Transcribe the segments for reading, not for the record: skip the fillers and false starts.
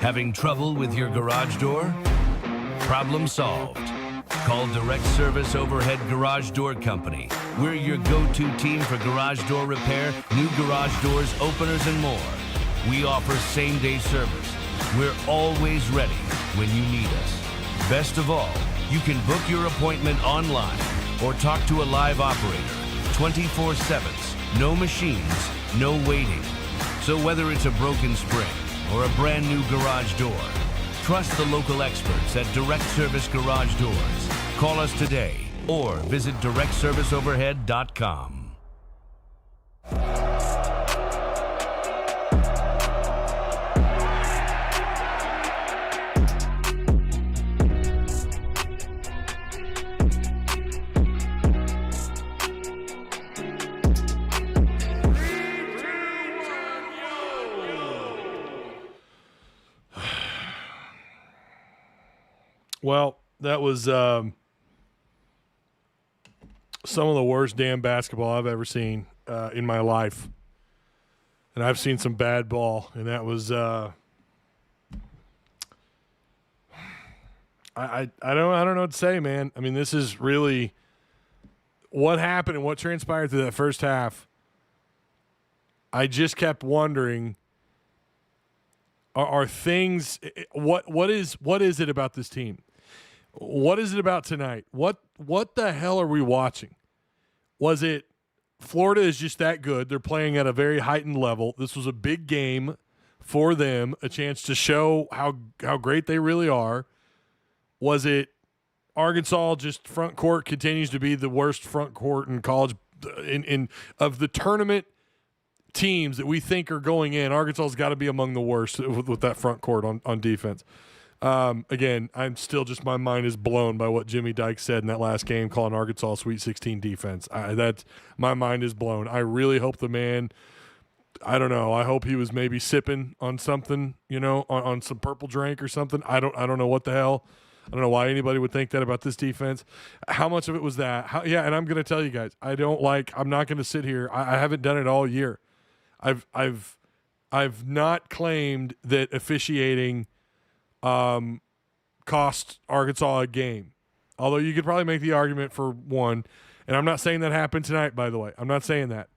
Having trouble with your garage door? Problem solved. Call Direct Service Overhead Garage Door Company. We're your go-to team for garage door repair, new garage doors, openers, and more. We offer same-day service. We're always ready when you need us. Best of all, you can book your appointment online or talk to a live operator 24/7. No machines, no waiting. So whether it's a broken spring or a brand new garage door, trust the local experts at Direct Service Garage Doors. Call us today or visit directserviceoverhead.com. Well, that was some of the worst damn basketball I've ever seen in my life, and I've seen some bad ball, and that was I don't know what to say, man. I mean, this is really what happened and what transpired through that first half. I just kept wondering, are things what is it about this team? What is it about tonight? What the hell are we watching? Was it Florida is just that good? They're playing at a very heightened level. This was a big game for them, a chance to show how great they really are. Was it Arkansas just front court continues to be the worst front court in college in of the tournament teams that we think are going in? Arkansas's got to be among the worst with that front court on defense. Again, I'm still just my mind is blown by what Jimmy Dykes said in that last game, calling Arkansas Sweet 16 defense. My mind is blown. I really hope the man, I don't know. I hope he was maybe sipping on something, on some purple drink or something. I don't know what the hell. I don't know why anybody would think that about this defense. How much of it was that? And I'm going to tell you guys, I'm not going to sit here. I haven't done it all year. I've not claimed that officiating cost Arkansas a game. Although you could probably make the argument for one, and I'm not saying that happened tonight, by the way. I'm not saying that.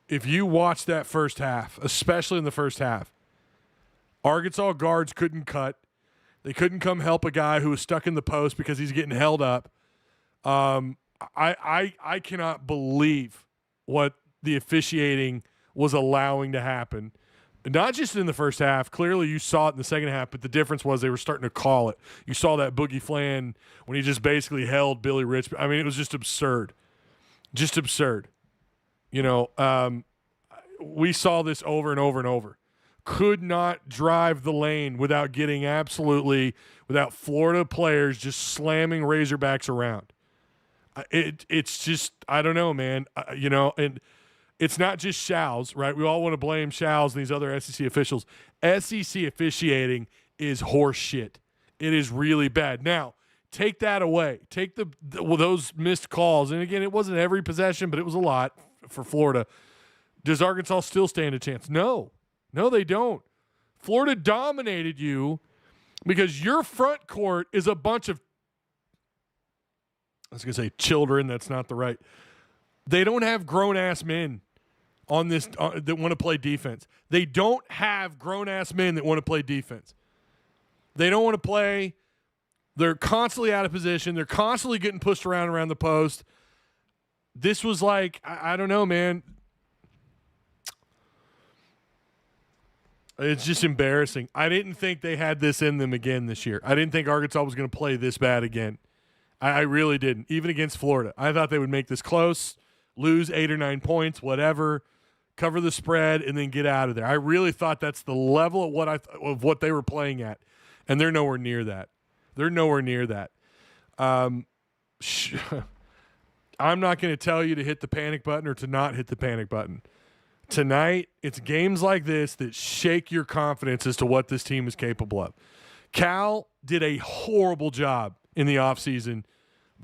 If you watch that first half, especially in the first half, Arkansas guards couldn't cut. They couldn't come help a guy who was stuck in the post because he's getting held up. I cannot believe what the officiating was allowing to happen. Not just in the first half. Clearly, you saw it in the second half, but the difference was they were starting to call it. You saw that Boogie Flan when he just basically held Billy Rich. I mean, it was just absurd. Just absurd. We saw this over and over and over. Could not drive the lane without Florida players just slamming Razorbacks around. It's just, I don't know, man. And it's not just Show's, right? We all want to blame Show's and these other SEC officials. SEC officiating is horse shit. It is really bad. Now, take that away. Take those missed calls. And again, it wasn't every possession, but it was a lot for Florida. Does Arkansas still stand a chance? No, they don't. Florida dominated you because your front court is a bunch of, I was going to say children. That's not the right. They don't have grown-ass men on this that want to play defense. They don't have grown-ass men that want to play defense. They don't want to play. They're constantly out of position. They're constantly getting pushed around the post. This was like, I don't know, man. It's just embarrassing. I didn't think they had this in them again this year. I didn't think Arkansas was going to play this bad again. I really didn't, even against Florida. I thought they would make this close, lose 8 or 9 points, whatever, cover the spread, and then get out of there. I really thought that's the level of what they were playing at, and they're nowhere near that. I'm not going to tell you to hit the panic button or to not hit the panic button. Tonight, it's games like this that shake your confidence as to what this team is capable of. Cal did a horrible job in the offseason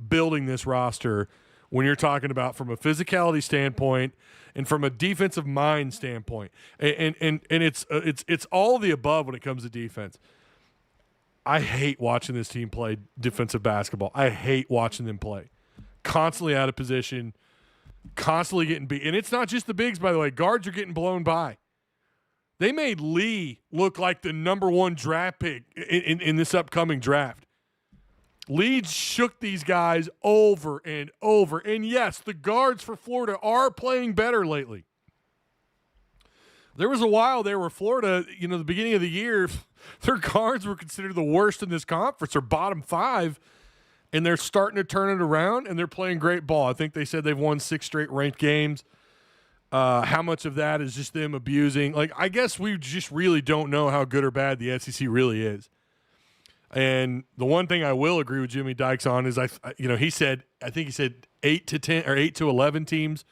building this roster when you're talking about from a physicality standpoint and from a defensive mind standpoint. And it's all of the above when it comes to defense. I hate watching this team play defensive basketball. I hate watching them play. Constantly out of position, constantly getting beat. And it's not just the bigs, by the way. Guards are getting blown by. They made Lee look like the number one draft pick in this upcoming draft. Lee shook these guys over and over. And yes, the guards for Florida are playing better lately. There was a while there where Florida, the beginning of the year, their guards were considered the worst in this conference, or bottom 5, and they're starting to turn it around, and they're playing great ball. I think they said they've won 6 straight ranked games. How much of that is just them abusing? I guess we just really don't know how good or bad the SEC really is. And the one thing I will agree with Jimmy Dykes on is he said 8 to 10 or 8 to 11 teams.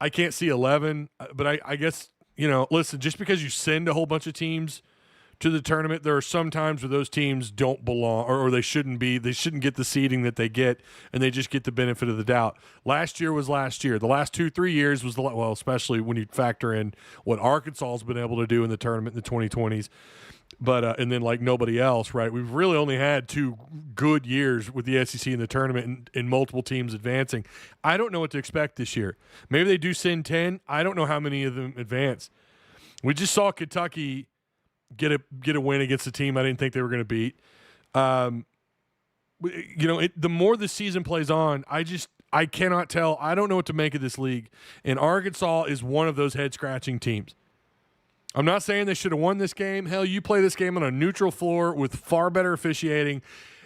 I can't see 11, but I guess listen, just because you send a whole bunch of teams to the tournament, there are some times where those teams don't belong or they shouldn't be. They shouldn't get the seeding that they get, and they just get the benefit of the doubt. Last year was last year. The last 2-3 years was especially when you factor in what Arkansas has been able to do in the tournament in the 2020s. But and then nobody else, right? We've really only had 2 good years with the SEC in the tournament and multiple teams advancing. I don't know what to expect this year. Maybe they do send 10. I don't know how many of them advance. We just saw Kentucky get a win against a team I didn't think they were going to beat. The more the season plays on, I cannot tell. I don't know what to make of this league. And Arkansas is one of those head-scratching teams. I'm not saying they should have won this game. Hell, you play this game on a neutral floor with far better officiating.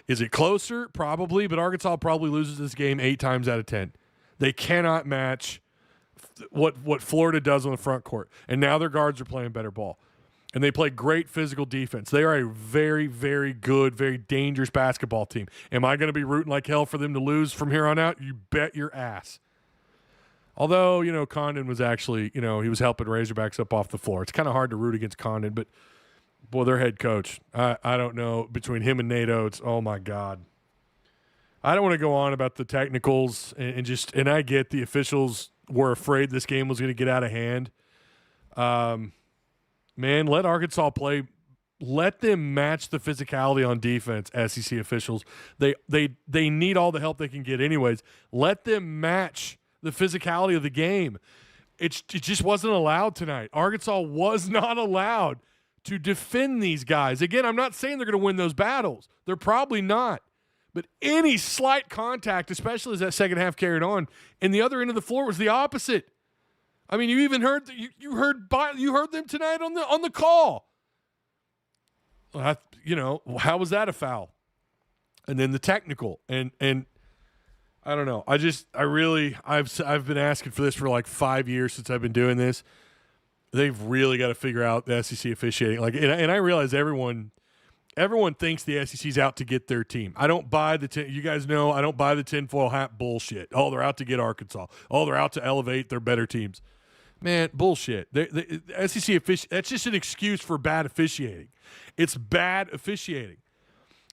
Is it closer? Probably, but Arkansas probably loses this game 8 times out of 10. They cannot match what Florida does on the front court. And now their guards are playing better ball. And they play great physical defense. They are a very, very good, very dangerous basketball team. Am I going to be rooting like hell for them to lose from here on out? You bet your ass. Although, Condon was actually, he was helping Razorbacks up off the floor. It's kind of hard to root against Condon, but, boy, their head coach, I don't know. Between him and Nato, it's, oh, my God. I don't want to go on about the technicals and I get the officials were afraid this game was going to get out of hand. Man, let Arkansas play. Let them match the physicality on defense, SEC officials. They need all the help they can get anyways. Let them match the physicality of the game. It just wasn't allowed tonight. Arkansas was not allowed to defend these guys. Again, I'm not saying they're going to win those battles. They're probably not. But any slight contact, especially as that second half carried on, and the other end of the floor was the opposite. I mean, you even heard you heard them tonight on the call. How was that a foul? And then the technical and I don't know. I've been asking for this for 5 years since I've been doing this. They've really got to figure out the SEC officiating. And I realize everyone thinks the SEC's out to get their team. I don't buy you guys know I don't buy the tinfoil hat bullshit. Oh, they're out to get Arkansas. Oh, they're out to elevate their better teams. Man, bullshit. The SEC that's just an excuse for bad officiating. It's bad officiating.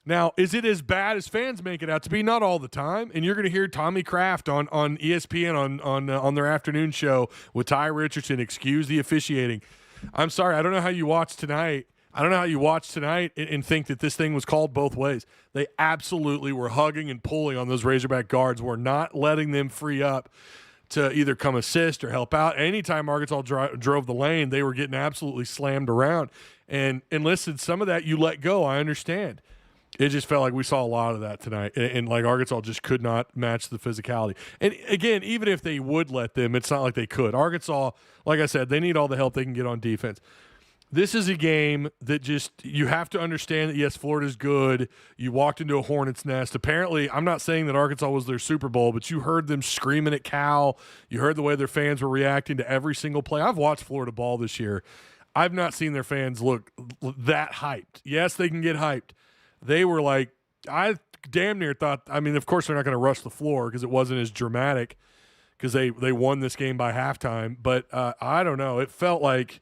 Now, is it as bad as fans make it out to be? Not all the time. And you're going to hear Tommy Kraft on ESPN on their afternoon show with Ty Richardson excuse the officiating. I'm sorry, I don't know how you watched tonight. And think that this thing was called both ways. They absolutely were hugging and pulling on those Razorback guards. We're not letting them free up to either come assist or help out. Anytime Arkansas drove the lane, they were getting absolutely slammed around. And listen, some of that you let go. I understand. It just felt like we saw a lot of that tonight. And Arkansas just could not match the physicality. And again, even if they would let them, it's not like they could. Arkansas, like I said, they need all the help they can get on defense. This is a game that you have to understand that, yes, Florida's good. You walked into a hornet's nest. Apparently, I'm not saying that Arkansas was their Super Bowl, but you heard them screaming at Cal. You heard the way their fans were reacting to every single play. I've watched Florida ball this year. I've not seen their fans look that hyped. Yes, they can get hyped. They were I damn near thought, of course they're not going to rush the floor because it wasn't as dramatic because they won this game by halftime. But I don't know. It felt like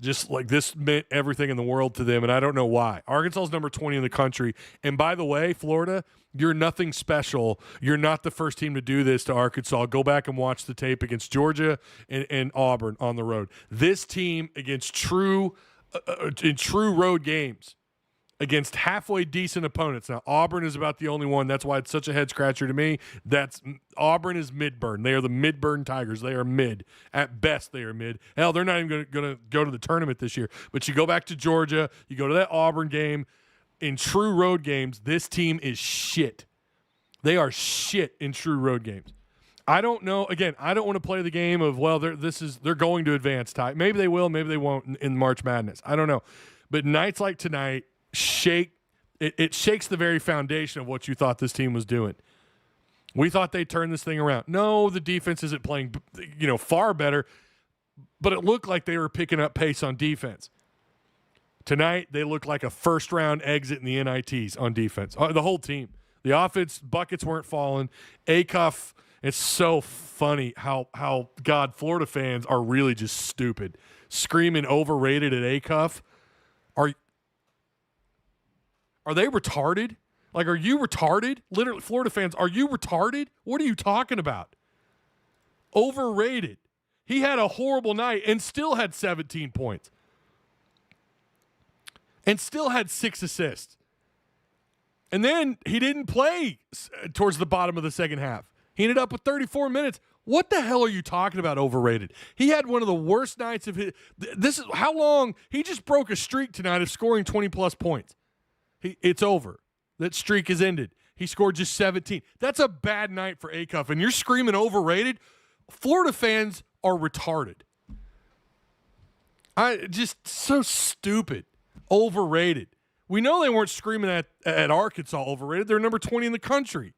Just like this meant everything in the world to them, and I don't know why. Arkansas is number 20 in the country. And by the way, Florida, you're nothing special. You're not the first team to do this to Arkansas. Go back and watch the tape against Georgia and Auburn on the road. This team against in true road games against halfway decent opponents. Now, Auburn is about the only one. That's why it's such a head scratcher to me. Auburn is mid-burn. They are the mid-burn Tigers. They are mid. At best, they are mid. Hell, they're not even going to go to the tournament this year. But you go back to Georgia, you go to that Auburn game. In true road games, this team is shit. They are shit in true road games. I don't know. Again, I don't want to play the game of, well, they're going to advance. Maybe they will, maybe they won't in March Madness. I don't know. But nights like tonight, it shakes the very foundation of what you thought this team was doing. We thought they'd turn this thing around. No, the defense isn't playing, far better, but it looked like they were picking up pace on defense. Tonight, they looked like a first-round exit in the NITs on defense. The whole team. The offense buckets weren't falling. Acuff, it's so funny how Florida fans are really just stupid. Screaming overrated at Acuff. Are they retarded? Like, are you retarded? Literally, Florida fans, are you retarded? What are you talking about? Overrated. He had a horrible night and still had 17 points. And still had 6 assists. And then he didn't play towards the bottom of the second half. He ended up with 34 minutes. What the hell are you talking about overrated? He had one of the worst nights of his. This is how long he just broke a streak tonight of scoring 20-plus points. It's over. That streak is ended. He scored just 17. That's a bad night for Acuff. And you're screaming overrated? Florida fans are retarded. Just so stupid. Overrated. We know they weren't screaming at Arkansas overrated. They're number 20 in the country.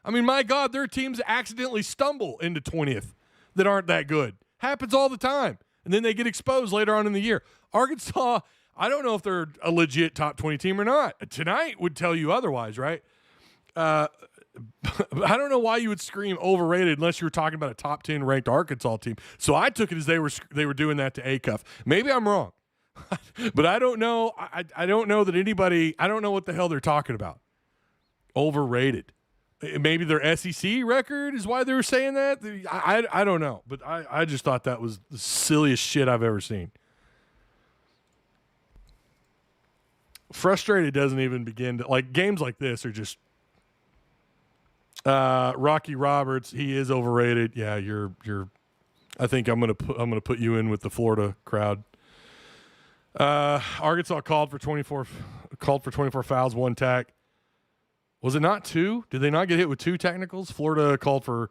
I mean, my God, their teams accidentally stumble into 20th that aren't that good. Happens all the time. And then they get exposed later on in the year. Arkansas, I don't know if they're a legit top 20 team or not. Tonight would tell you otherwise, right? I don't know why you would scream overrated unless you were talking about a top 10 ranked Arkansas team. So I took it as they were doing that to Acuff. Maybe I'm wrong. But I don't know. I don't know that anybody – I don't know what the hell they're talking about. Overrated. Maybe their SEC record is why they were saying that. I don't know. But I just thought that was the silliest shit I've ever seen. Frustrated doesn't even begin to – like, games like this are just Rocky Roberts, he is overrated. Yeah, you're I think I'm going to put you in with the Florida crowd. Arkansas called for 24 fouls, 1 tech. Was it not 2? Did they not get hit with 2 technicals? Florida called for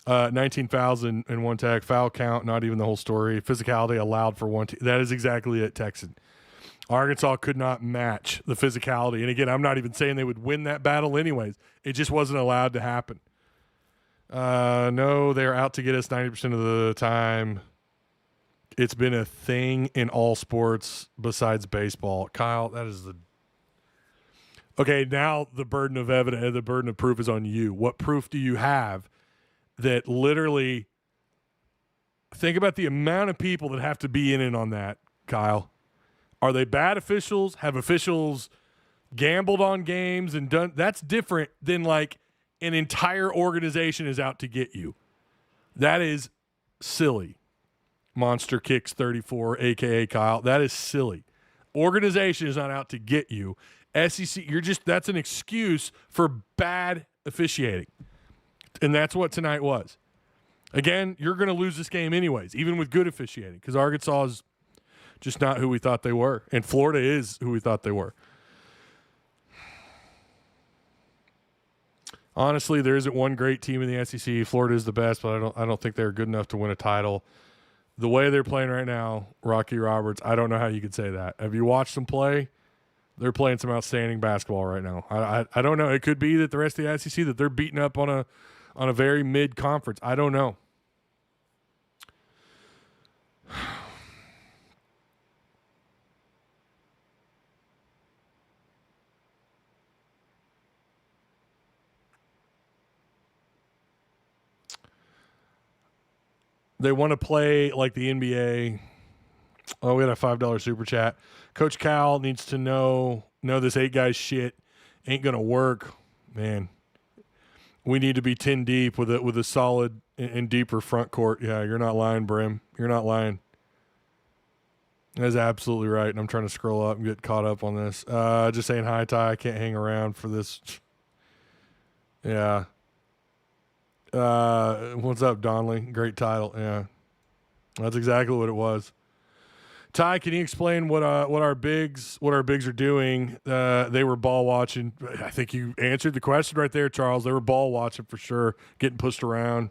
19 fouls and 1 tech. Foul count, not even the whole story. Physicality allowed for 1. That is exactly it, Texan. Arkansas could not match the physicality. And again, I'm not even saying they would win that battle anyways. It just wasn't allowed to happen. No, they're out to get us 90% of the time. It's been a thing in all sports besides baseball. Kyle, that is the... Okay, now the burden of evidence, the burden of proof is on you. What proof do you have that literally... Think about the amount of people that have to be in it on that, Kyle. Are they bad officials? Have officials gambled on games and done? That's different than like an entire organization is out to get you. That is silly. Monster Kicks 34, a.k.a. Kyle. That is silly. Organization is not out to get you. SEC, that's an excuse for bad officiating. And that's what tonight was. Again, you're going to lose this game anyways, even with good officiating, because Arkansas is just not who we thought they were. And Florida is who we thought they were. Honestly, there isn't one great team in the SEC. Florida is the best, but I don't think they're good enough to win a title. The way they're playing right now, Rocky Roberts, I don't know how you could say that. Have you watched them play? They're playing some outstanding basketball right now. I don't know. It could be that the rest of the SEC, that they're beating up on a very mid-conference. I don't know. They want to play like the NBA. Oh, we had a $5 super chat. Coach Cal needs to know this 8 guys shit ain't gonna work, man. We need to be 10 deep with a solid and deeper front court. Yeah, you're not lying, Brim. You're not lying. That's absolutely right. And I'm trying to scroll up and get caught up on this. Just saying hi, Ty. I can't hang around for this. Yeah. What's up, Donnelly? Great title. Yeah. That's exactly what it was. Ty, can you explain what our bigs are doing? They were ball watching. I think you answered the question right there, Charles. They were ball watching for sure, getting pushed around.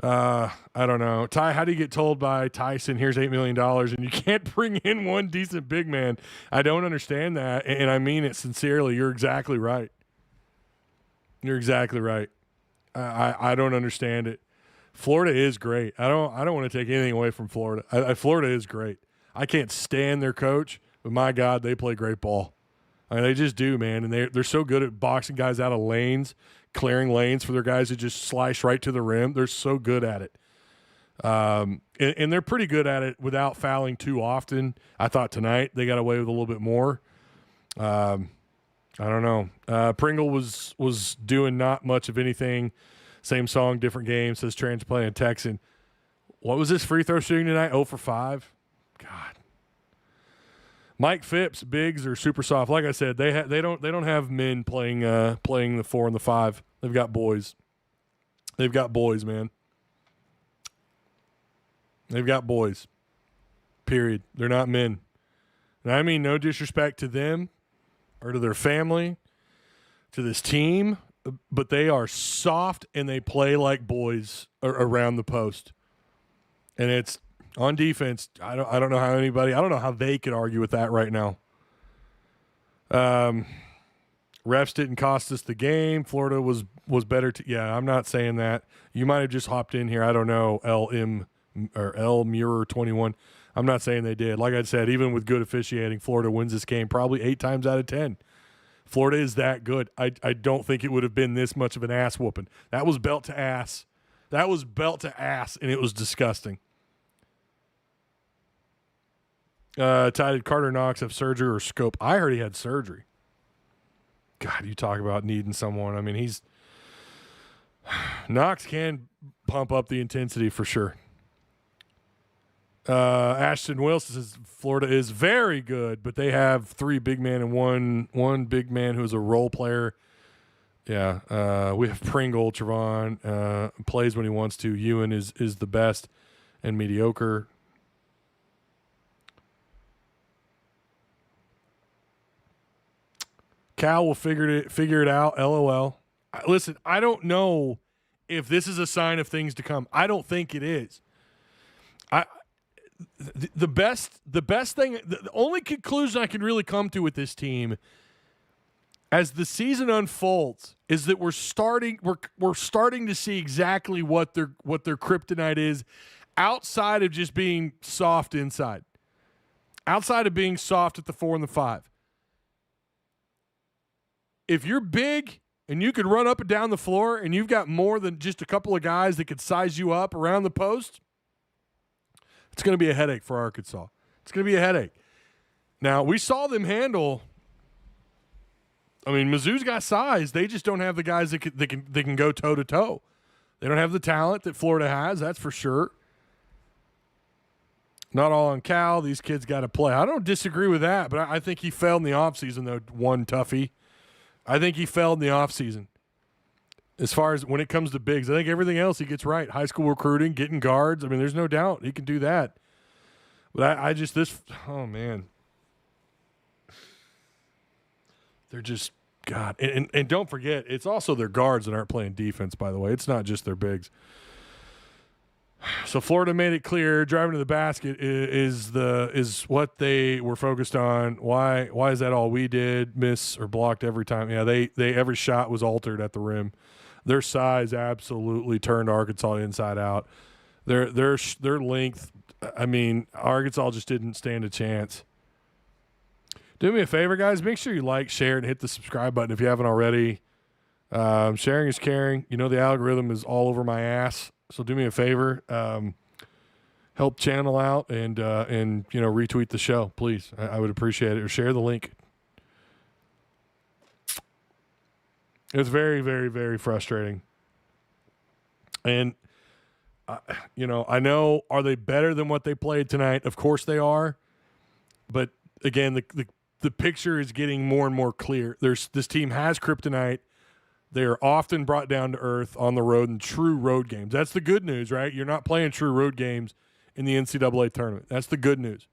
I don't know. Ty, how do you get told by Tyson, here's $8 million, and you can't bring in one decent big man? I don't understand that, and I mean it sincerely. You're exactly right. You're exactly right. I don't understand it. Florida is great. I don't want to take anything away from Florida. Florida is great. I can't stand their coach, but my God, they play great ball. I mean, they just do, man, and they're so good at boxing guys out of lanes, clearing lanes for their guys to just slice right to the rim. They're so good at it. And they're pretty good at it without fouling too often. I thought tonight they got away with a little bit more. I don't know. Pringle was doing not much of anything. Same song, different game, says transplant Texan. What was this free throw shooting tonight? 0 for 5? God. Mike Phipps, bigs are super soft. Like I said, they don't have men playing the 4 and the 5. They've got boys. They've got boys, man. They've got boys. Period. They're not men. And I mean no disrespect to them or to their family, to this team, but they are soft and they play like boys around the post. And it's on defense. I don't know how anybody. I don't know how they could argue with that right now. Refs didn't cost us the game. Florida was better. Yeah, I'm not saying that. You might have just hopped in here. I don't know. L Muir 21. I'm not saying they did. Like I said, even with good officiating, Florida wins this game probably 8 times out of 10. Florida is that good. I don't think it would have been this much of an ass whooping. That was belt to ass. That was belt to ass, and it was disgusting. Ty, did Carter Knox have surgery or scope? I heard he had surgery. God, you talk about needing someone. I mean, Knox can pump up the intensity for sure. Ashton Wilson says Florida is very good, but they have 3 big men and one big man who is a role player. Yeah, we have Pringle, Trevon, plays when he wants to. Ewan is the best and mediocre. Cal will figure it out. LOL. Listen, I don't know if this is a sign of things to come. I don't think it is. The best thing, the only conclusion I can really come to with this team as the season unfolds is that we're starting to see exactly what their kryptonite is outside of just being soft inside. Outside of being soft at the 4 and the 5. If you're big and you can run up and down the floor and you've got more than just a couple of guys that could size you up around the post, it's going to be a headache for Arkansas. It's going to be a headache. Now, we saw them handle – I mean, Mizzou's got size. They just don't have the guys that can go toe-to-toe. They don't have the talent that Florida has, that's for sure. Not all on Cal. These kids got to play. I don't disagree with that, but I think he failed in the offseason, though, one toughie. I think he failed in the offseason. As far as when it comes to bigs, I think everything else he gets right. High school recruiting, getting guards. I mean, there's no doubt he can do that. But oh, man. They're just, God. And don't forget, it's also their guards that aren't playing defense, by the way. It's not just their bigs. So Florida made it clear driving to the basket is what they were focused on. Why is that all we did? Miss or blocked every time? Yeah, they every shot was altered at the rim. Their size absolutely turned Arkansas inside out. Their length, I mean, Arkansas just didn't stand a chance. Do me a favor, guys. Make sure you like, share, and hit the subscribe button if you haven't already. Sharing is caring. You know the algorithm is all over my ass, so do me a favor. help channel out and retweet the show, please. I would appreciate it. Or share the link. It's very, very, very frustrating. And I know, are they better than what they played tonight? Of course they are. But again, the picture is getting more and more clear. This team has kryptonite. They are often brought down to earth on the road in true road games. That's the good news, right? You're not playing true road games in the NCAA tournament. That's the good news.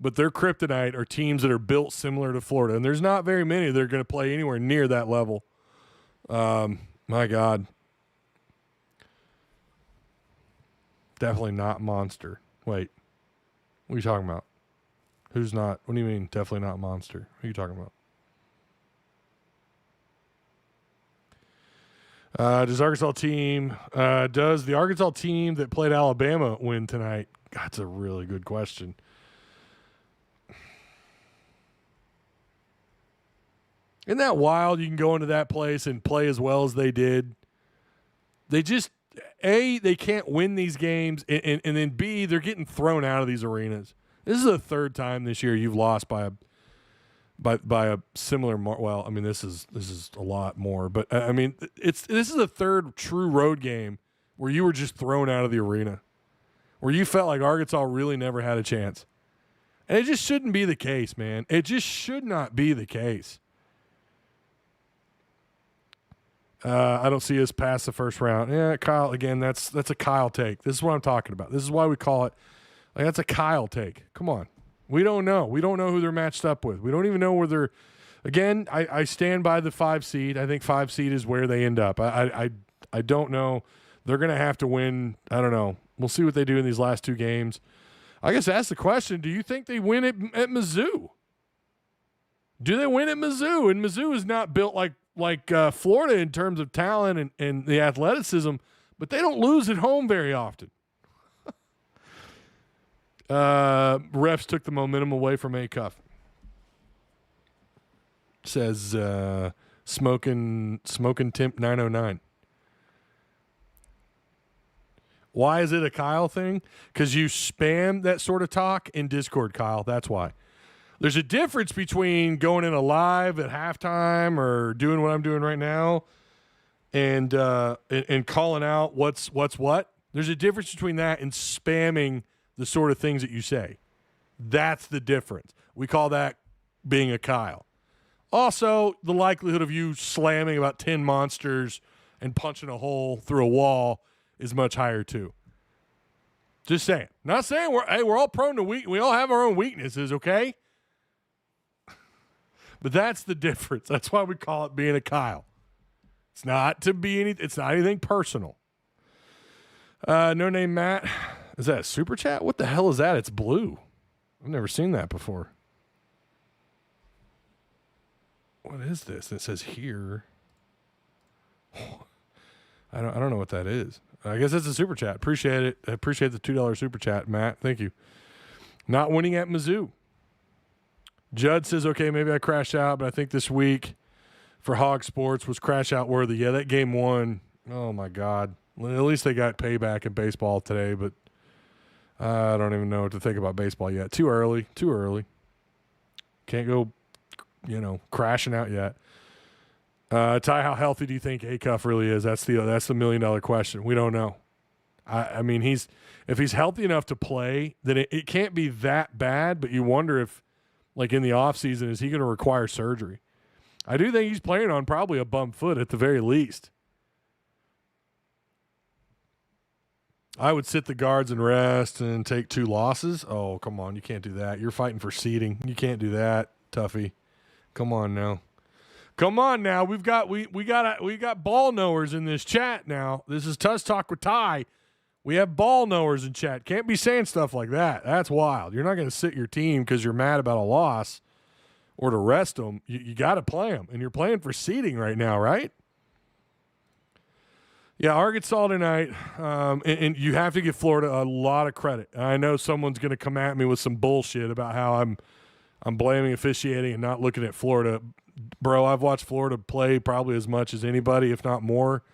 But their kryptonite are teams that are built similar to Florida, and there's not very many that are going to play anywhere near that level. My God. Definitely not monster. Wait. What are you talking about? Who's not? What do you mean, definitely not monster? Who are you talking about? Does the Arkansas team that played Alabama win tonight? That's a really good question. Isn't that wild? You can go into that place and play as well as they did. They just, A, they can't win these games, and then B, they're getting thrown out of these arenas. This is the third time this year you've lost by a similar well, I mean, this is a lot more, but I mean, this is the third true road game where you were just thrown out of the arena, where you felt like Arkansas really never had a chance. And it just shouldn't be the case, man. It just should not be the case. I don't see us past the first round. Yeah, Kyle, again, that's a Kyle take. This is what I'm talking about. This is why we call it, like, that's a Kyle take. Come on. We don't know. We don't know who they're matched up with. We don't even know where they're – again, I stand by the 5 seed. I think 5 seed is where they end up. I don't know. They're going to have to win. I don't know. We'll see what they do in these last 2 games. I guess that's the question. Do you think they win at Mizzou? Do they win at Mizzou? And Mizzou is not built like Florida in terms of talent and the athleticism, but they don't lose at home very often. Refs took the momentum away from Acuff. Says smoking temp 909. Why is it a Kyle thing? Because you spam that sort of talk in Discord, Kyle. That's why. There's a difference between going in a live at halftime or doing what I'm doing right now and calling out what's what. There's a difference between that and spamming the sort of things that you say. That's the difference. We call that being a Kyle. Also, the likelihood of you slamming about 10 monsters and punching a hole through a wall is much higher too. Just saying. Not saying we're all prone to we all have our own weaknesses, okay? But that's the difference. That's why we call it being a Kyle. It's not anything personal. No name Matt. Is that a super chat? What the hell is that? It's blue. I've never seen that before. What is this? It says here. I don't know what that is. I guess it's a super chat. Appreciate it. I appreciate the $2 super chat, Matt. Thank you. Not winning at Mizzou. Judd says, okay, maybe I crashed out, but I think this week for Hog Sports was crash out worthy. Yeah, that game won. Oh, my God. At least they got payback in baseball today, but I don't even know what to think about baseball yet. Too early. Can't go, crashing out yet. Ty, how healthy do you think Acuff really is? That's the $1 million question. We don't know. I mean, if he's healthy enough to play, then it can't be that bad, but you wonder if, like in the offseason, is he going to require surgery? I do think he's playing on probably a bum foot at the very least. I would sit the guards and rest and take 2 losses. Oh, come on. You can't do that. You're fighting for seeding. You can't do that, Tuffy. Come on now. We've got ball knowers in this chat now. This is Tuss Talk with Ty. We have ball knowers in chat. Can't be saying stuff like that. That's wild. You're not going to sit your team because you're mad about a loss or to rest them. You got to play them, and you're playing for seeding right now, right? Yeah, Arkansas tonight, and you have to give Florida a lot of credit. I know someone's going to come at me with some bullshit about how I'm blaming officiating and not looking at Florida. Bro, I've watched Florida play probably as much as anybody, if not more,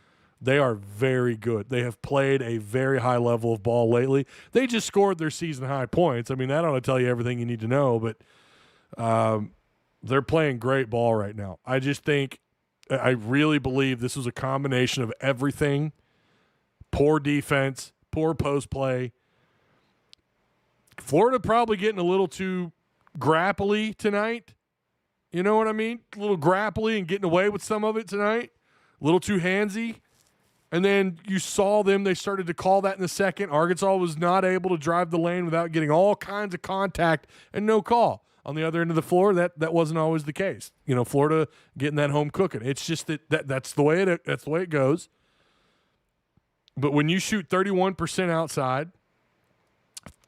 They are very good. They have played a very high level of ball lately. They just scored their season high points. I mean, that ought to tell you everything you need to know, but they're playing great ball right now. I really believe this was a combination of everything. Poor defense, poor post play. Florida probably getting a little too grapply tonight. You know what I mean? A little grapply and getting away with some of it tonight. A little too handsy. And then you saw them. They started to call that in the second. Arkansas was not able to drive the lane without getting all kinds of contact and no call. On the other end of the floor, that wasn't always the case. You know, Florida getting that home cooking. It's just that's the way it goes. But when you shoot 31% outside,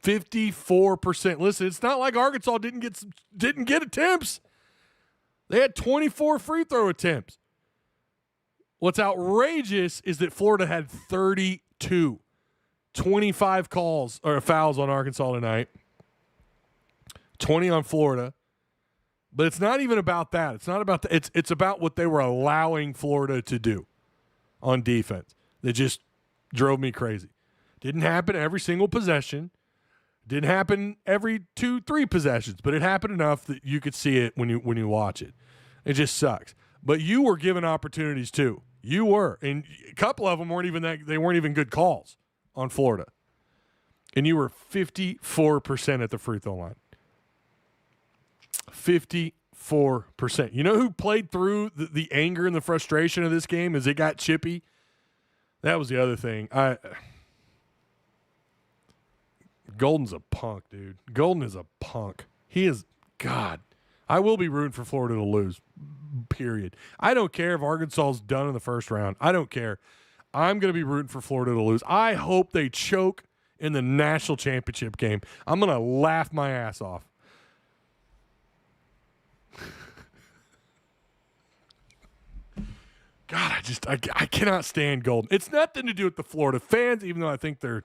54%. Listen, it's not like Arkansas didn't get attempts. They had 24 free throw attempts. What's outrageous is that Florida had 32, 25 calls or fouls on Arkansas tonight, 20 on Florida. But it's not even about that. It's not about that. It's about what they were allowing Florida to do on defense. That just drove me crazy. Didn't happen every single possession. Didn't happen every 2-3 possessions, but it happened enough that you could see it when you watch it. It just sucks. But you were given opportunities too. You were, and a couple of them weren't even good calls on Florida. And you were 54% at the free throw line. 54%. You know who played through the anger and the frustration of this game as it got chippy? That was the other thing. Golden's a punk, dude. Golden is a punk. He is, God. I will be rooting for Florida to lose, period. I don't care if Arkansas is done in the first round. I don't care. I'm going to be rooting for Florida to lose. I hope they choke in the national championship game. I'm going to laugh my ass off. God, I cannot stand Golden. It's nothing to do with the Florida fans, even though I think they're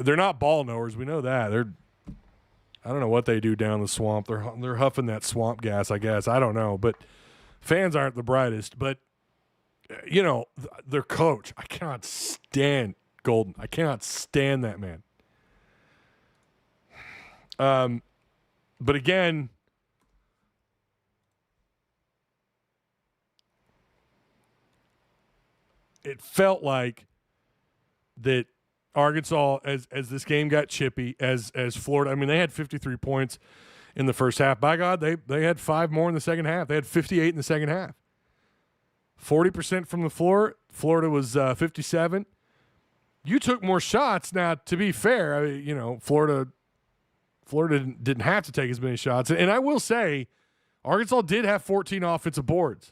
not ball knowers. We know that. I don't know what they do down the swamp. They're huffing that swamp gas, I guess. I don't know, but fans aren't the brightest. But you know, their coach, I cannot stand Golden. I cannot stand that man. But again, it felt like that Arkansas, as this game got chippy, as Florida, I mean, they had 53 points in the first half. By God, they had 5 more in the second half. They had 58 in the second half. 40% from the floor. Florida was 57. You took more shots. Now, to be fair, I mean, you know, Florida didn't have to take as many shots. And I will say, Arkansas did have 14 offensive boards.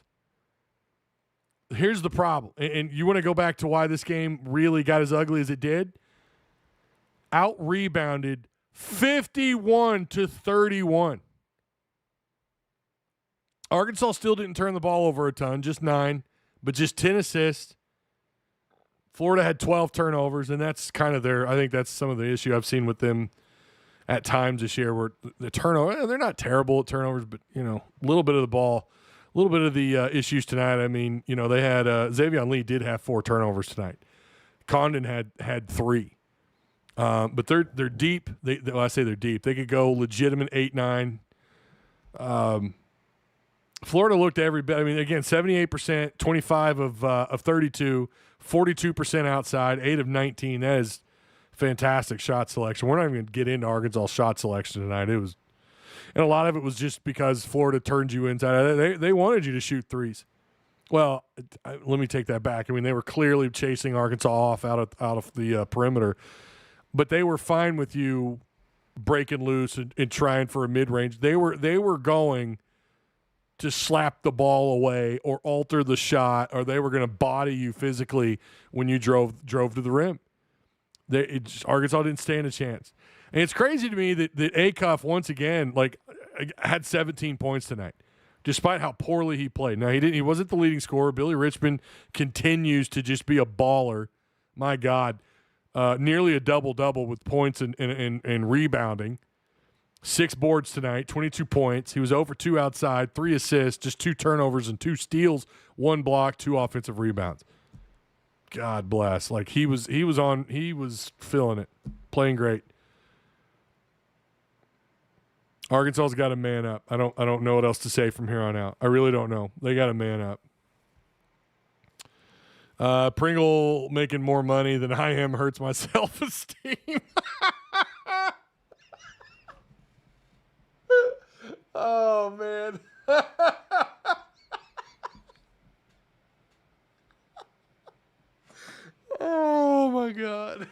Here's the problem, and you want to go back to why this game really got as ugly as it did? Out-rebounded 51-31. Arkansas still didn't turn the ball over a ton, just 9, but just 10 assists. Florida had 12 turnovers, and that's kind of I think that's some of the issue I've seen with them at times this year where the turnover, they're not terrible at turnovers, but, you know, a little bit of the ball. A little bit of the issues tonight. I mean, you know, they had Xavier Lee did have 4 turnovers tonight. Condon had 3. But they're deep. I say they're deep. They could go legitimate 8-9. Florida looked every bit. I mean, again, 78%, 25 of 32, 42% outside, 8 of 19. That is fantastic shot selection. We're not even going to get into Arkansas shot selection tonight. It was. And a lot of it was just because Florida turned you inside. They wanted you to shoot threes. Well, let me take that back. I mean, they were clearly chasing Arkansas off out of the perimeter, but they were fine with you breaking loose and trying for a mid-range. They were going to slap the ball away or alter the shot, or they were going to body you physically when you drove to the rim. Arkansas didn't stand a chance. And it's crazy to me that Acuff, once again, like, had 17 points tonight, despite how poorly he played. Now, he wasn't the leading scorer. Billy Richmond continues to just be a baller. My God. Nearly a double-double with points and rebounding. 6 boards tonight, 22 points. He was 0 for 2 outside, 3 assists, just 2 turnovers and 2 steals, 1 block, 2 offensive rebounds. God bless. Like he was feeling it, playing great. Arkansas's got to man up. I don't know what else to say from here on out. I really don't know. They got to man up. Pringle making more money than I am hurts my self-esteem. Oh, man. Oh, my God.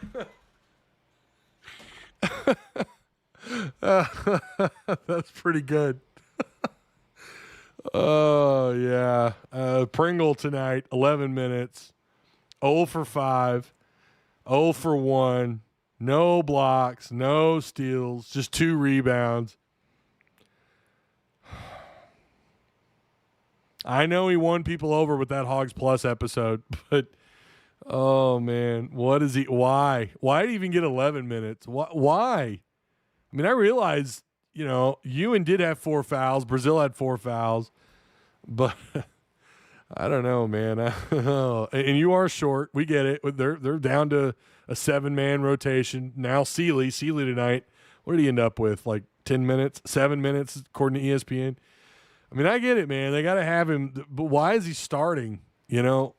That's pretty good. Oh, yeah. Pringle tonight, 11 minutes. 0 for 5. 0 for 1. No blocks. No steals. Just 2 rebounds. I know he won people over with that Hogs Plus episode, but oh, man. What is he? Why? Why did he even get 11 minutes? Why? I mean, I realize, Ewan did have 4 fouls. Brazil had 4 fouls. But I don't know, man. And you are short. We get it. They're down to a 7-man rotation. Now Sealy tonight. What did he end up with? Like 10 minutes? 7 minutes, according to ESPN. I mean, I get it, man. They got to have him. But why is he starting? And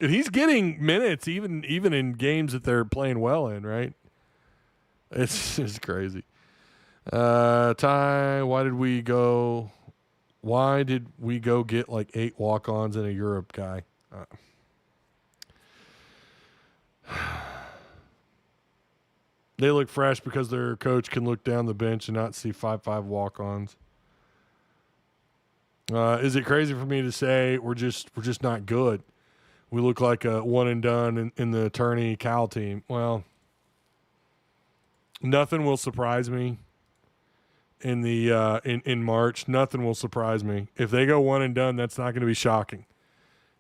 he's getting minutes even in games that they're playing well in, right? It's just crazy. Ty, why did we go get like 8 walk-ons and a Europe guy? They look fresh because their coach can look down the bench and not see 5 walk-ons. Is it crazy for me to say we're just not good? We look like a one and done in the attorney Cal team. Well, nothing will surprise me in the in March. Nothing will surprise me. If they go one and done, that's not going to be shocking.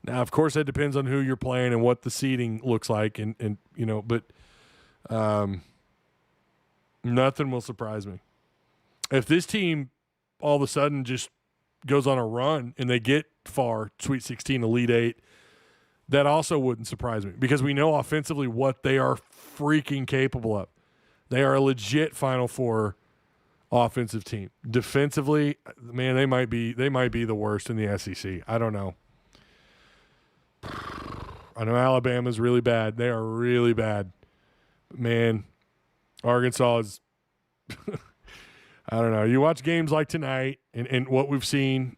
Now, of course, that depends on who you're playing and what the seeding looks like, but nothing will surprise me. If this team all of a sudden just goes on a run and they get far, Sweet 16, Elite 8, that also wouldn't surprise me because we know offensively what they are freaking capable of. They are a legit Final Four offensive team. Defensively, man, they might be the worst in the SEC. I don't know. I know Alabama's really bad. They are really bad. Man, Arkansas is I don't know. You watch games like tonight and what we've seen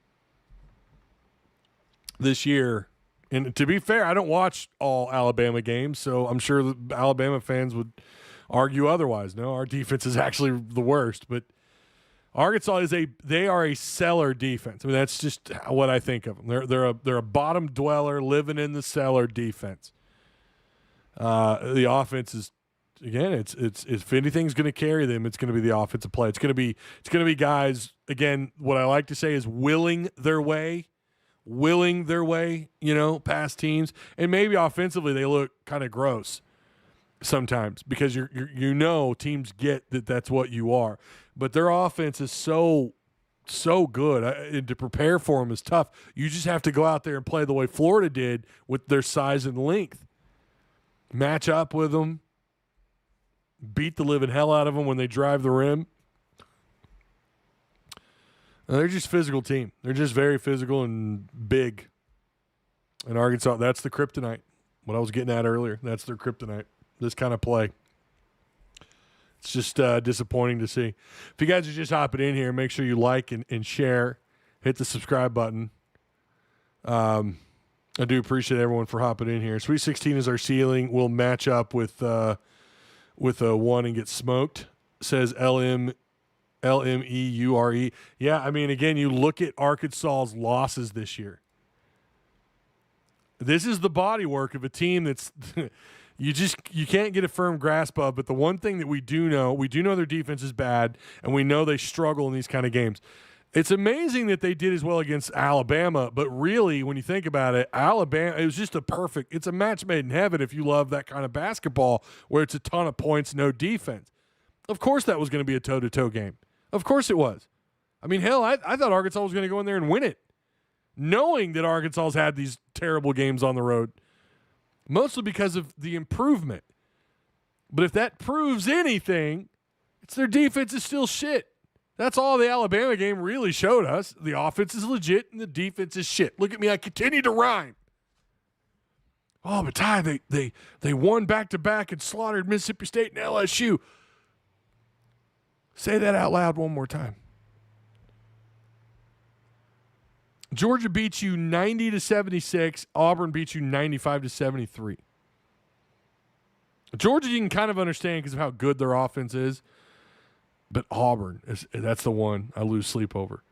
this year. And to be fair, I don't watch all Alabama games, so I'm sure the Alabama fans would argue otherwise. No, our defense is actually the worst. But Arkansas they are a cellar defense. I mean, that's just what I think of them. They're a bottom dweller living in the cellar defense. The offense is, again, it's if anything's going to carry them, it's going to be the offensive play. It's going to be guys, again, what I like to say is willing their way, past teams. And maybe offensively they look kind of gross sometimes because teams get that that's what you are. But their offense is so good, and to prepare for them is tough. You just have to go out there and play the way Florida did with their size and length. Match up with them. Beat the living hell out of them when they drive the rim. They're just a physical team. They're just very physical and big. And Arkansas, that's the kryptonite. What I was getting at earlier, that's their kryptonite. This kind of play. It's just disappointing to see. If you guys are just hopping in here, make sure you like and share. Hit the subscribe button. I do appreciate everyone for hopping in here. Sweet 16 is our ceiling. We'll match up with a 1 and get smoked, says LMEURE. Yeah, I mean, again, you look at Arkansas's losses this year. This is the body work of a team that's you can't get a firm grasp of. But the one thing that we do know their defense is bad, and we know they struggle in these kind of games. It's amazing that they did as well against Alabama, but really, when you think about it, Alabama, it was just it's a match made in heaven if you love that kind of basketball where it's a ton of points, no defense. Of course that was going to be a toe-to-toe game. Of course it was. I mean, hell, I thought Arkansas was going to go in there and win it, knowing that Arkansas's had these terrible games on the road mostly because of the improvement. But if that proves anything, it's their defense is still shit. That's all the Alabama game really showed us. The offense is legit and the defense is shit. Look at me, I continue to rhyme. Oh, but Ty, they won back-to-back and slaughtered Mississippi State and LSU. Say that out loud one more time. Georgia beats you 90-76. Auburn beats you 95-73. Georgia you can kind of understand because of how good their offense is. But Auburn, that's the one I lose sleep over.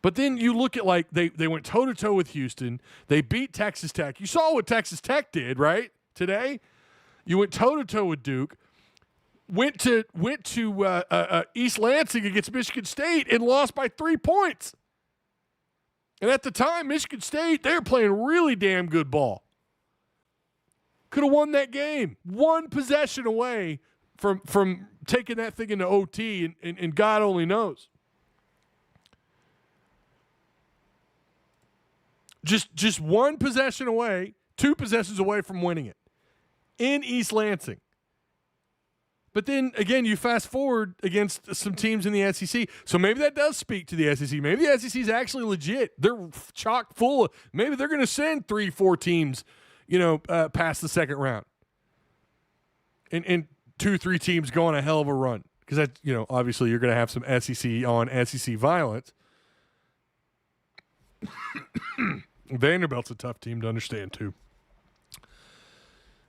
But then you look at, like, they went toe-to-toe with Houston. They beat Texas Tech. You saw what Texas Tech did, right, today? You went toe-to-toe with Duke. Went to East Lansing against Michigan State and lost by 3 points. And at the time, Michigan State, they were playing really damn good ball. Could have won that game. One possession away from taking that thing into OT, and God only knows. Just one possession away, 2 possessions away from winning it in East Lansing. But then, again, you fast forward against some teams in the SEC. So maybe that does speak to the SEC. Maybe the SEC is actually legit. They're chock full. Maybe they're going to send 3-4 teams, past the second round. And 2-3 teams go on a hell of a run. Because, that, obviously you're going to have some SEC on SEC violence. Vanderbilt's a tough team to understand, too.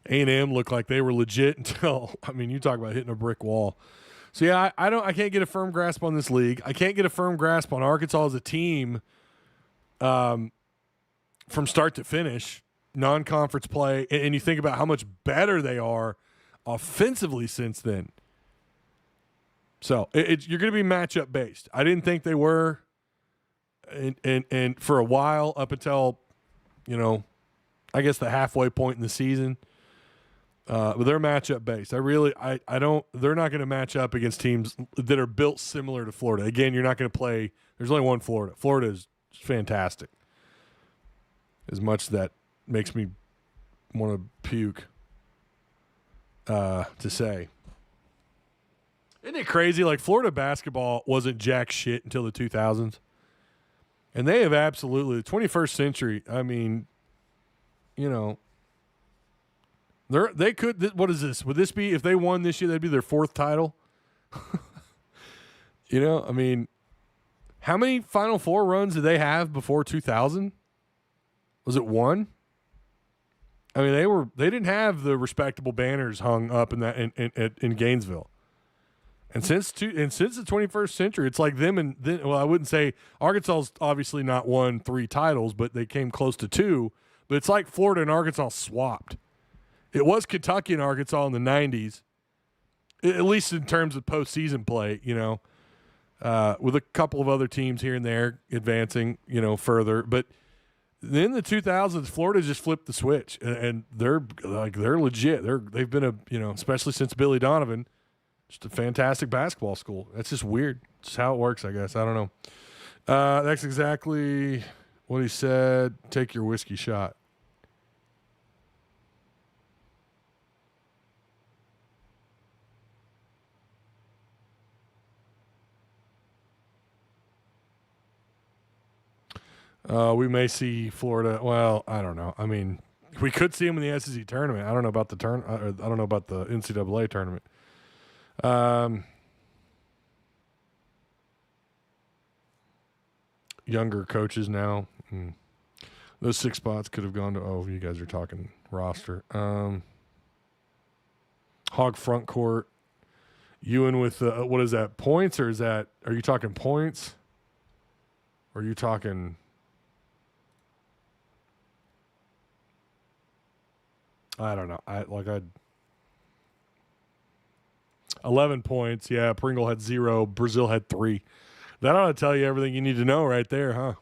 A&M looked like they were legit until, you talk about hitting a brick wall. So, yeah, I can't get a firm grasp on this league. I can't get a firm grasp on Arkansas as a team from start to finish, non-conference play, and you think about how much better they are offensively since then. So, you're going to be matchup based. I didn't think they were, and for a while up until, I guess the halfway point in the season. But they're matchup based. I don't. They're not going to match up against teams that are built similar to Florida. Again, you're not going to play. There's only one Florida. Florida is fantastic. As much as that makes me want to puke. To say, isn't it crazy? Like, Florida basketball wasn't jack shit until the 2000s, and they have absolutely the 21st century. They could. What is this? Would this be, if they won this year, that'd be their 4th title? How many Final Four runs did they have before 2000? Was it 1? They didn't have the respectable banners hung up in Gainesville. And since the 21st century, it's like them and then. Well, I wouldn't say Arkansas's obviously not won 3 titles, but they came close to 2. But it's like Florida and Arkansas swapped. It was Kentucky and Arkansas in the 90s, at least in terms of postseason play, with a couple of other teams here and there advancing, further. But then the 2000s, Florida just flipped the switch, and they're legit. They've been especially since Billy Donovan, just a fantastic basketball school. That's just weird. It's how it works, I guess. I don't know. That's exactly what he said. Take your whiskey shot. We may see Florida. Well, I don't know. We could see them in the SEC tournament. I don't know about the I don't know about the NCAA tournament. Younger coaches now. Those 6 spots could have gone to. Oh, you guys are talking roster. Hog front court. Ewan with what is that? Points, or is that? Are you talking points? Or are you talking? I don't know. 11 points. Yeah, Pringle had 0. Brazil had 3. That ought to tell you everything you need to know right there, huh?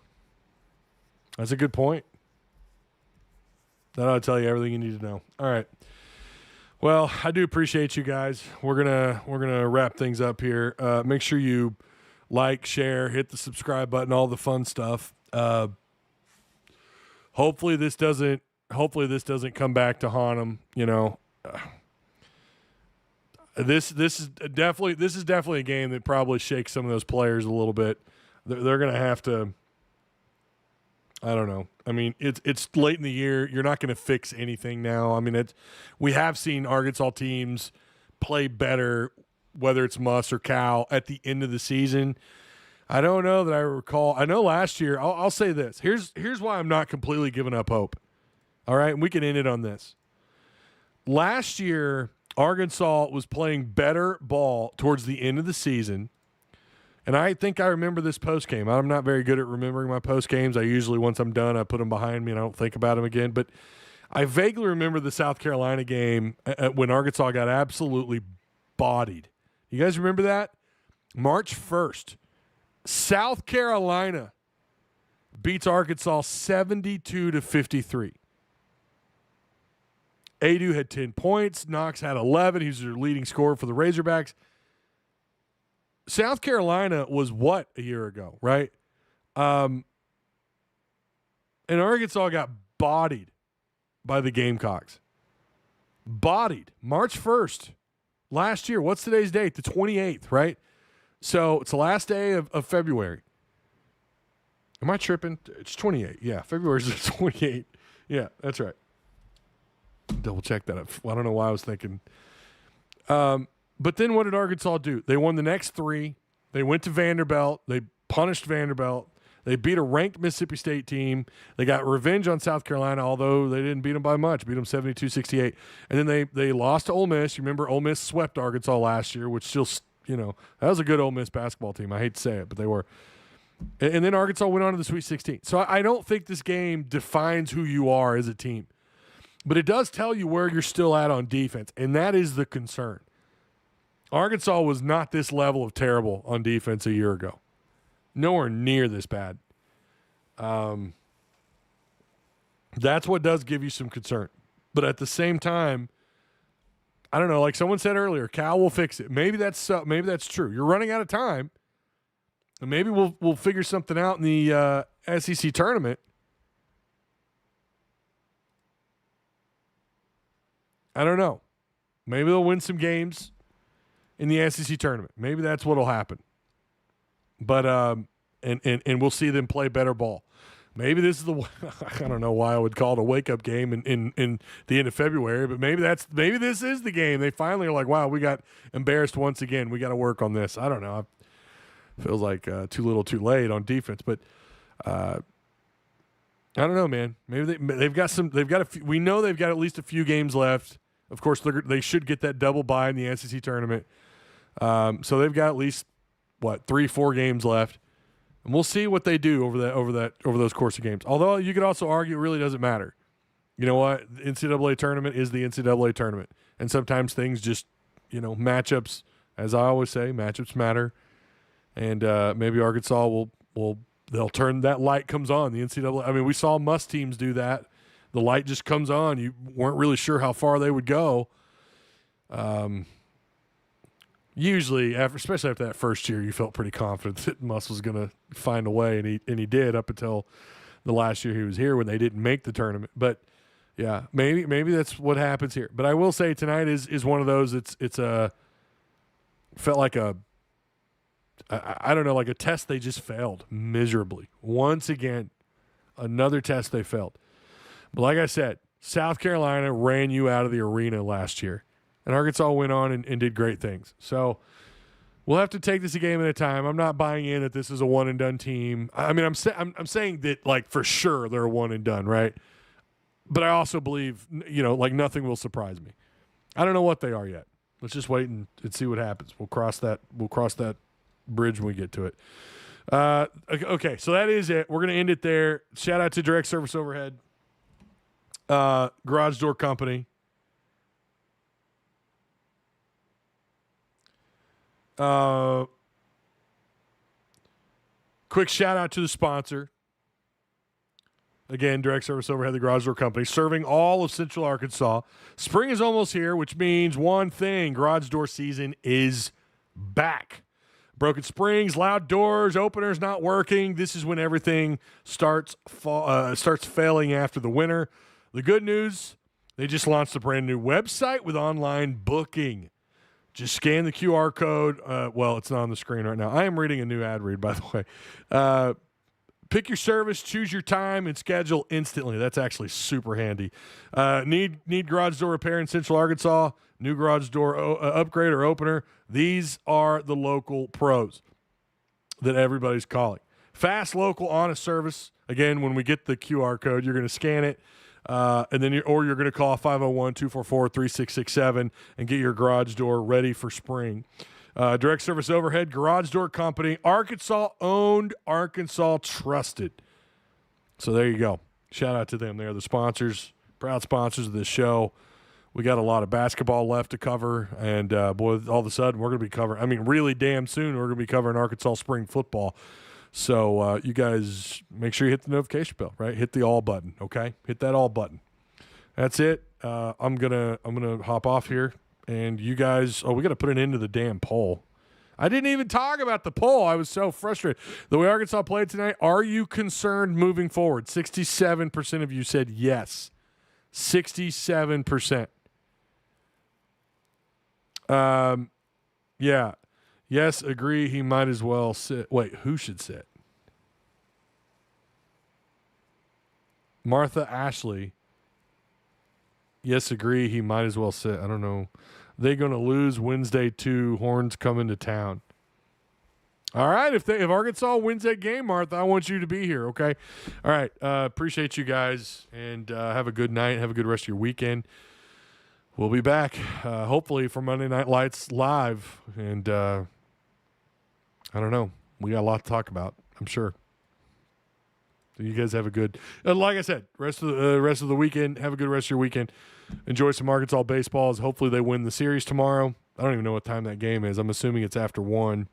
That's a good point. That ought to tell you everything you need to know. All right. Well, I do appreciate you guys. We're gonna wrap things up here. Make sure you like, share, hit the subscribe button, all the fun stuff. Hopefully this doesn't Hopefully this doesn't come back to haunt them. This is definitely a game that probably shakes some of those players a little bit. They're going to have to. I don't know. I mean, it's late in the year. You're not going to fix anything now. I mean, we have seen Arkansas teams play better, whether it's Muss or Cal, at the end of the season. I don't know that I recall. I know last year. I'll say this. Here's why I'm not completely giving up hope. All right, and we can end it on this. Last year, Arkansas was playing better ball towards the end of the season. And I think I remember this post game. I'm not very good at remembering my post games. I usually, once I'm done, I put them behind me and I don't think about them again. But I vaguely remember the South Carolina game when Arkansas got absolutely bodied. You guys remember that? March 1st, South Carolina beats Arkansas 72-53. Adu had 10 points. Knox had 11. He was their leading scorer for the Razorbacks. South Carolina was what a year ago, right? And Arkansas got bodied by the Gamecocks. Bodied. March 1st last year. What's today's date? The 28th, right? So it's the last day of February. Am I tripping? It's 28. Yeah, February's the 28th. Yeah, that's right. Double check that up. I don't know why I was thinking. But then what did Arkansas do? They won the next three. They went to Vanderbilt. They punished Vanderbilt. They beat a ranked Mississippi State team. They got revenge on South Carolina, although they didn't beat them by much. Beat them 72-68. And then they lost to Ole Miss. You remember Ole Miss swept Arkansas last year, which still, that was a good Ole Miss basketball team. I hate to say it, but they were. And then Arkansas went on to the Sweet 16. So I don't think this game defines who you are as a team. But it does tell you where you're still at on defense, and that is the concern. Arkansas was not this level of terrible on defense a year ago. Nowhere near this bad. That's what does give you some concern. But at the same time, I don't know, like someone said earlier, Cal will fix it. Maybe that's true. You're running out of time. And maybe we'll figure something out in the SEC tournament. I don't know. Maybe they'll win some games in the SEC tournament. Maybe that's what'll happen. But and we'll see them play better ball. Maybe this is I don't know why I would call it a wake up game in the end of February, but maybe this is the game. They finally are like, wow, we got embarrassed once again. We got to work on this. I don't know. It feels like too little, too late on defense, but I don't know, man. Maybe they've got some. We know they've got at least a few games left. Of course, they should get that double bye in the SEC tournament. So they've got at least 3-4 games left, and we'll see what they do over those course of games. Although you could also argue it really doesn't matter. You know what? The NCAA tournament is the NCAA tournament, and sometimes things just matchups. As I always say, matchups matter, and maybe Arkansas they'll turn that light comes on. The NCAA. I mean, we saw Muss teams do that. The light just comes on. You weren't really sure how far they would go. Usually, especially after that first year, you felt pretty confident that Muss was going to find a way, and he did up until the last year he was here when they didn't make the tournament. But yeah, maybe that's what happens here. But I will say tonight is one of those. Felt like I don't know, like a test they just failed miserably. Once again, another test they failed. But like I said, South Carolina ran you out of the arena last year. And Arkansas went on and did great things. So we'll have to take this a game at a time. I'm not buying in that this is a one-and-done team. I mean, I'm saying that, like, for sure they're a one-and-done, right? But I also believe, nothing will surprise me. I don't know what they are yet. Let's just wait and see what happens. We'll cross that bridge when we get to it. Okay, so that is it. We're going to end it there. Shout out to Direct Service Overhead, Garage Door Company. Quick shout out to the sponsor. Again, Direct Service Overhead, the Garage Door Company, serving all of Central Arkansas. Spring is almost here, which means one thing: garage door season is back. Broken springs, loud doors, openers not working. This is when everything starts failing after the winter. The good news, they just launched a brand new website with online booking. Just scan the QR code. Well, it's not on the screen right now. I am reading a new ad read, by the way. Pick your service, choose your time, and schedule instantly. That's actually super handy. Need garage door repair in Central Arkansas, new garage door upgrade or opener. These are the local pros that everybody's calling. Fast, local, honest service. Again, when we get the QR code, you're going to scan it. And then you're going to call 501-244-3667 and get your garage door ready for spring. Direct service overhead, garage door company, Arkansas owned, Arkansas trusted. So there you go. Shout out to them. They're the sponsors, proud sponsors of this show. We got a lot of basketball left to cover, and boy, all of a sudden we're going to be covering. I mean, really damn soon we're going to be covering Arkansas spring football. So you guys make sure you hit the notification bell, right? Hit the all button, okay? Hit that all button. That's it. I'm gonna hop off here, and you guys. Oh, we got to put an end to the damn poll. I didn't even talk about the poll. I was so frustrated. The way Arkansas played tonight, are you concerned moving forward? 67% of you said yes. 67%. Yeah. Yes, agree. He might as well sit. Wait, who should sit? Martha Ashley. Yes, agree. He might as well sit. I don't know. They're going to lose Wednesday too. Horns coming to town. All right. If Arkansas wins that game, Martha, I want you to be here. Okay. All right. Appreciate you guys, and have a good night. Have a good rest of your weekend. We'll be back, hopefully, for Monday Night Lights live, and I don't know. We got a lot to talk about, I'm sure. So you guys have a good, like I said, rest of the weekend. Have a good rest of your weekend. Enjoy some Arkansas baseball. Hopefully they win the series tomorrow. I don't even know what time that game is. I'm assuming it's after 1.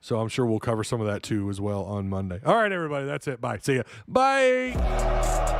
So I'm sure we'll cover some of that too as well on Monday. All right, everybody. That's it. Bye. See ya. Bye.